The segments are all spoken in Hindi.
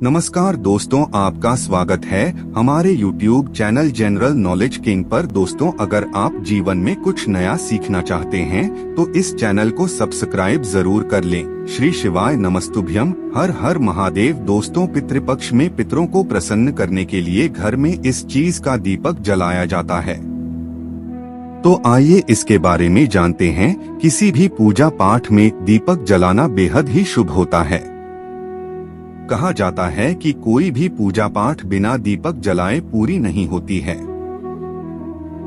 नमस्कार दोस्तों, आपका स्वागत है हमारे YouTube channel general knowledge king पर। दोस्तों, अगर आप जीवन में कुछ नया सीखना चाहते हैं तो इस चैनल को सब्सक्राइब जरूर कर लें। श्री शिवाय नमस्तुभ्यम, हर हर महादेव। दोस्तों, पितृपक्ष में पितरों को प्रसन्न करने के लिए घर में इस चीज का दीपक जलाया जाता है। तो आइए इसके बारे में जानते हैं। किसी भी पूजा पाठ में दीपक जलाना बेहद ही शुभ होता है। कहा जाता है कि कोई भी पूजा पाठ बिना दीपक जलाए पूरी नहीं होती है।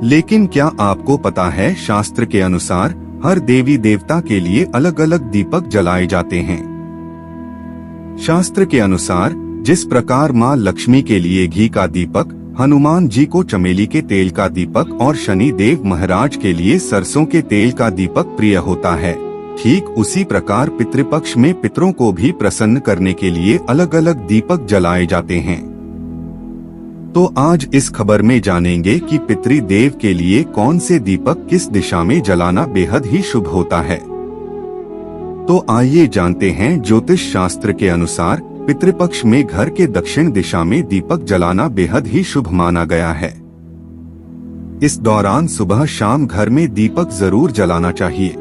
लेकिन क्या आपको पता है, शास्त्र के अनुसार हर देवी देवता के लिए अलग अलग दीपक जलाए जाते हैं। शास्त्र के अनुसार जिस प्रकार माँ लक्ष्मी के लिए घी का दीपक, हनुमान जी को चमेली के तेल का दीपक और शनि देव महाराज के लिए सरसों के तेल का दीपक प्रिय होता है, ठीक उसी प्रकार पितृपक्ष में पितरों को भी प्रसन्न करने के लिए अलग अलग दीपक जलाए जाते हैं। तो आज इस खबर में जानेंगे कि पितृदेव के लिए कौन से दीपक किस दिशा में जलाना बेहद ही शुभ होता है। तो आइए जानते हैं। ज्योतिष शास्त्र के अनुसार पितृपक्ष में घर के दक्षिण दिशा में दीपक जलाना बेहद ही शुभ माना गया है। इस दौरान सुबह शाम घर में दीपक जरूर जलाना चाहिए।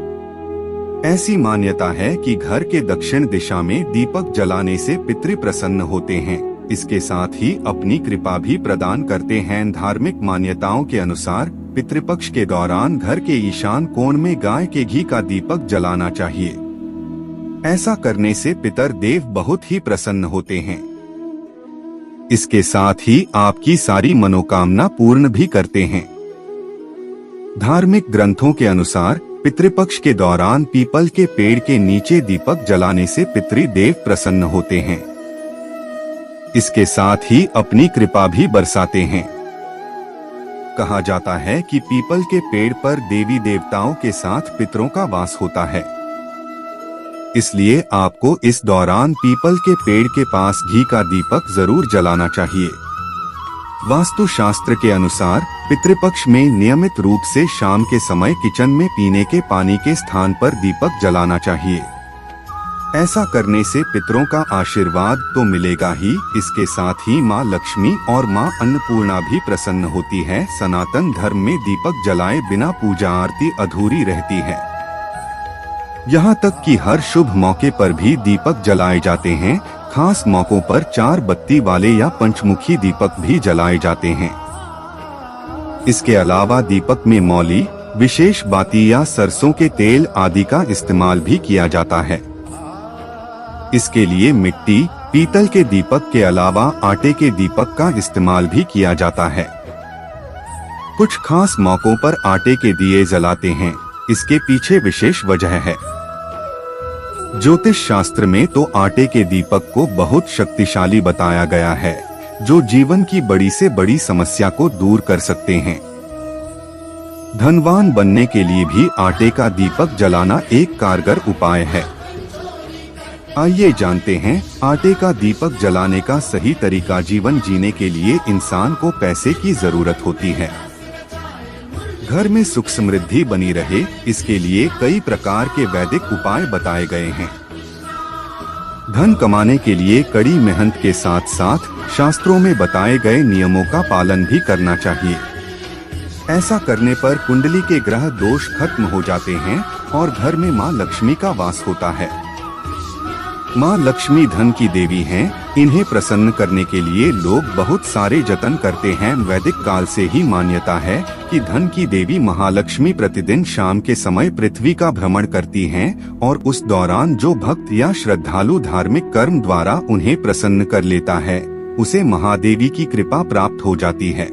ऐसी मान्यता है कि घर के दक्षिण दिशा में दीपक जलाने से पितृ प्रसन्न होते हैं, इसके साथ ही अपनी कृपा भी प्रदान करते हैं। धार्मिक मान्यताओं के अनुसार पितृपक्ष के दौरान घर के ईशान कोण में गाय के घी का दीपक जलाना चाहिए। ऐसा करने से पितर देव बहुत ही प्रसन्न होते हैं। इसके साथ ही आपकी सारी मनोकामना पूर्ण भी करते हैं। धार्मिक ग्रंथों के अनुसार पितृपक्ष के दौरान पीपल के पेड़ के नीचे दीपक जलाने से पितृदेव प्रसन्न होते हैं। इसके साथ ही अपनी कृपा भी बरसाते हैं। कहा जाता है कि पीपल के पेड़ पर देवी देवताओं के साथ पितरों का वास होता है। इसलिए आपको इस दौरान पीपल के पेड़ के पास घी का दीपक जरूर जलाना चाहिए। वास्तु शास्त्र के अनुसार पितृपक्ष में नियमित रूप से शाम के समय किचन में पीने के पानी के स्थान पर दीपक जलाना चाहिए। ऐसा करने से पितरों का आशीर्वाद तो मिलेगा ही, इसके साथ ही माँ लक्ष्मी और माँ अन्नपूर्णा भी प्रसन्न होती है। सनातन धर्म में दीपक जलाए बिना पूजा आरती अधूरी रहती है। यहाँ तक कि हर शुभ मौके पर भी दीपक जलाए जाते हैं। खास मौकों पर 4 बत्ती वाले या पंचमुखी दीपक भी जलाए जाते हैं। इसके अलावा दीपक में मौली, विशेष बाती या सरसों के तेल आदि का इस्तेमाल भी किया जाता है। इसके लिए मिट्टी, पीतल के दीपक के अलावा आटे के दीपक का इस्तेमाल भी किया जाता है। कुछ खास मौकों पर आटे के दिए जलाते हैं। इसके पीछे विशेष वजह है। ज्योतिष शास्त्र में तो आटे के दीपक को बहुत शक्तिशाली बताया गया है, जो जीवन की बड़ी से बड़ी समस्या को दूर कर सकते हैं। धनवान बनने के लिए भी आटे का दीपक जलाना एक कारगर उपाय है। आइए जानते हैं आटे का दीपक जलाने का सही तरीका। जीवन जीने के लिए इंसान को पैसे की जरूरत होती है। घर में सुख समृद्धि बनी रहे, इसके लिए कई प्रकार के वैदिक उपाय बताए गए हैं। धन कमाने के लिए कड़ी मेहनत के साथ साथ शास्त्रों में बताए गए नियमों का पालन भी करना चाहिए। ऐसा करने पर कुंडली के ग्रह दोष खत्म हो जाते हैं और घर में माँ लक्ष्मी का वास होता है। माँ लक्ष्मी धन की देवी हैं। इन्हें प्रसन्न करने के लिए लोग बहुत सारे जतन करते हैं। वैदिक काल से ही मान्यता है कि धन की देवी महालक्ष्मी प्रतिदिन शाम के समय पृथ्वी का भ्रमण करती हैं और उस दौरान जो भक्त या श्रद्धालु धार्मिक कर्म द्वारा उन्हें प्रसन्न कर लेता है, उसे महादेवी की कृपा प्राप्त हो जाती है।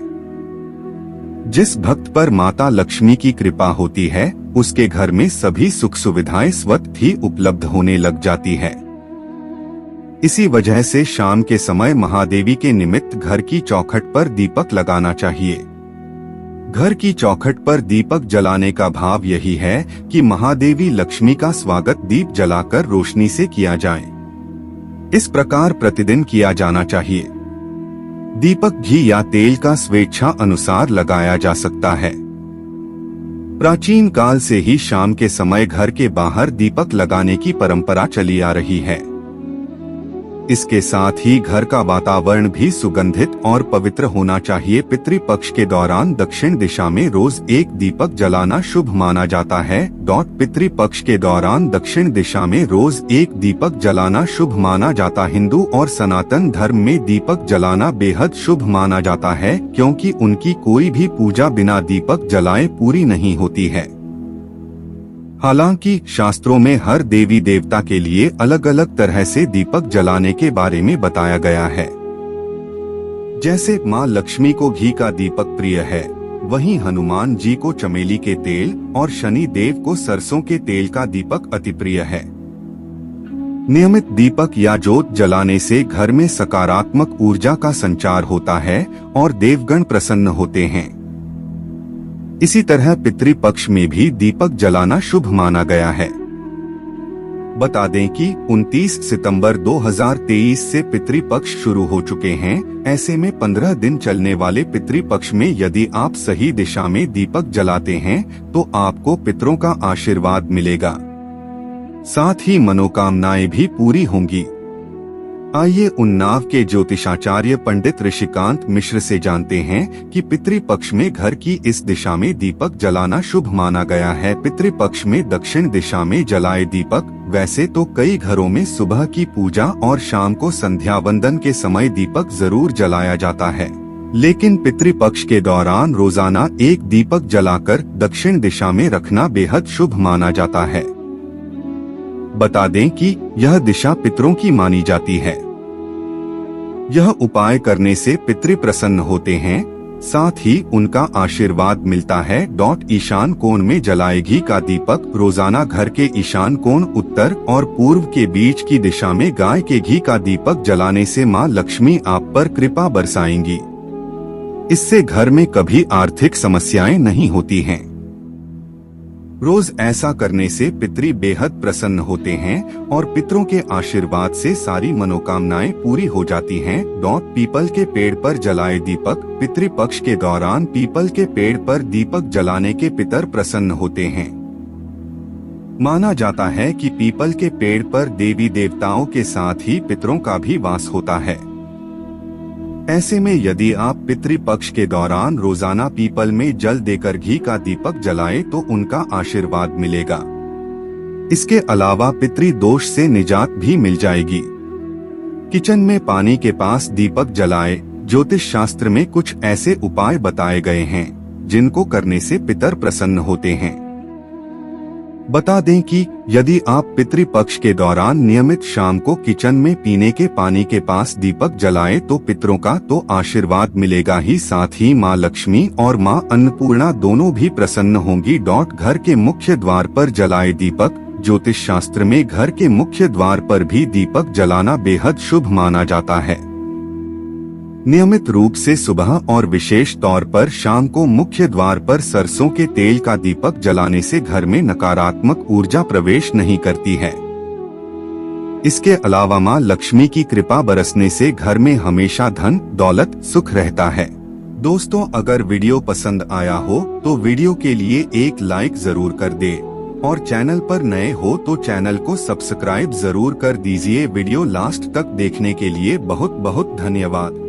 जिस भक्त पर माता लक्ष्मी की कृपा होती है, उसके घर में सभी सुख सुविधाएं स्वतः ही उपलब्ध होने लग जाती है। इसी वजह से शाम के समय महादेवी के निमित्त घर की चौखट पर दीपक लगाना चाहिए। घर की चौखट पर दीपक जलाने का भाव यही है कि महादेवी लक्ष्मी का स्वागत दीप जलाकर रोशनी से किया जाए। इस प्रकार प्रतिदिन किया जाना चाहिए। दीपक घी या तेल का स्वेच्छा अनुसार लगाया जा सकता है। प्राचीन काल से ही शाम के समय घर के बाहर दीपक लगाने की परंपरा चली आ रही है। इसके साथ ही घर का वातावरण भी सुगंधित और पवित्र होना चाहिए। पितृपक्ष के दौरान दक्षिण दिशा में रोज एक दीपक जलाना शुभ माना जाता है। पितृपक्ष के दौरान दक्षिण दिशा में रोज एक दीपक जलाना शुभ माना जाता। हिंदू और सनातन धर्म में दीपक जलाना बेहद शुभ माना जाता है, क्योंकि उनकी कोई भी पूजा बिना दीपक जलाए पूरी नहीं होती है। हालांकि शास्त्रों में हर देवी देवता के लिए अलग अलग तरह से दीपक जलाने के बारे में बताया गया है। जैसे माँ लक्ष्मी को घी का दीपक प्रिय है, वहीं हनुमान जी को चमेली के तेल और शनि देव को सरसों के तेल का दीपक अति प्रिय है। नियमित दीपक या जोत जलाने से घर में सकारात्मक ऊर्जा का संचार होता है और देवगण प्रसन्न होते हैं। इसी तरह पितृपक्ष में भी दीपक जलाना शुभ माना गया है। बता दें कि 29 सितंबर 2023 से पितृपक्ष शुरू हो चुके हैं। ऐसे में 15 दिन चलने वाले पितृपक्ष में यदि आप सही दिशा में दीपक जलाते हैं तो आपको पितरों का आशीर्वाद मिलेगा, साथ ही मनोकामनाएं भी पूरी होंगी। आइए उन्नाव के ज्योतिषाचार्य पंडित ऋषिकांत मिश्र से जानते हैं कि पितृपक्ष में घर की इस दिशा में दीपक जलाना शुभ माना गया है। पितृपक्ष में दक्षिण दिशा में जलाए दीपक। वैसे तो कई घरों में सुबह की पूजा और शाम को संध्या वंदन के समय दीपक जरूर जलाया जाता है, लेकिन पितृपक्ष के दौरान रोजाना एक दीपक जलाकर दक्षिण दिशा में रखना बेहद शुभ माना जाता है। बता दें कि यह दिशा पितरों की मानी जाती है। यह उपाय करने से पितृ प्रसन्न होते हैं, साथ ही उनका आशीर्वाद मिलता है। ईशान कोण में जलाए घी का दीपक। रोजाना घर के ईशान कोण, उत्तर और पूर्व के बीच की दिशा में गाय के घी का दीपक जलाने से मां लक्ष्मी आप पर कृपा बरसाएंगी। इससे घर में कभी आर्थिक समस्याएं नहीं होती हैं। रोज ऐसा करने से पितृ बेहद प्रसन्न होते हैं और पितरों के आशीर्वाद से सारी मनोकामनाएं पूरी हो जाती हैं। पीपल के पेड़ पर जलाए दीपक। पितृपक्ष के दौरान पीपल के पेड़ पर दीपक जलाने के पितर प्रसन्न होते हैं। माना जाता है कि पीपल के पेड़ पर देवी देवताओं के साथ ही पितरों का भी वास होता है। ऐसे में यदि आप पितृपक्ष के दौरान रोजाना पीपल में जल देकर घी का दीपक जलाएं तो उनका आशीर्वाद मिलेगा। इसके अलावा पितृदोष से निजात भी मिल जाएगी। किचन में पानी के पास दीपक जलाएं। ज्योतिष शास्त्र में कुछ ऐसे उपाय बताए गए हैं जिनको करने से पितर प्रसन्न होते हैं। बता दें कि यदि आप पितृपक्ष के दौरान नियमित शाम को किचन में पीने के पानी के पास दीपक जलाएं तो पितरों का तो आशीर्वाद मिलेगा ही, साथ ही मां लक्ष्मी और मां अन्नपूर्णा दोनों भी प्रसन्न होंगी। घर के मुख्य द्वार पर जलाए दीपक। ज्योतिष शास्त्र में घर के मुख्य द्वार पर भी दीपक जलाना बेहद शुभ माना जाता है। नियमित रूप से सुबह और विशेष तौर पर शाम को मुख्य द्वार पर सरसों के तेल का दीपक जलाने से घर में नकारात्मक ऊर्जा प्रवेश नहीं करती है। इसके अलावा मां लक्ष्मी की कृपा बरसने से घर में हमेशा धन दौलत सुख रहता है। दोस्तों, अगर वीडियो पसंद आया हो तो वीडियो के लिए एक लाइक जरूर कर दे और चैनल पर नए हो तो चैनल को सब्सक्राइब जरूर कर दीजिए। वीडियो लास्ट तक देखने के लिए बहुत बहुत धन्यवाद।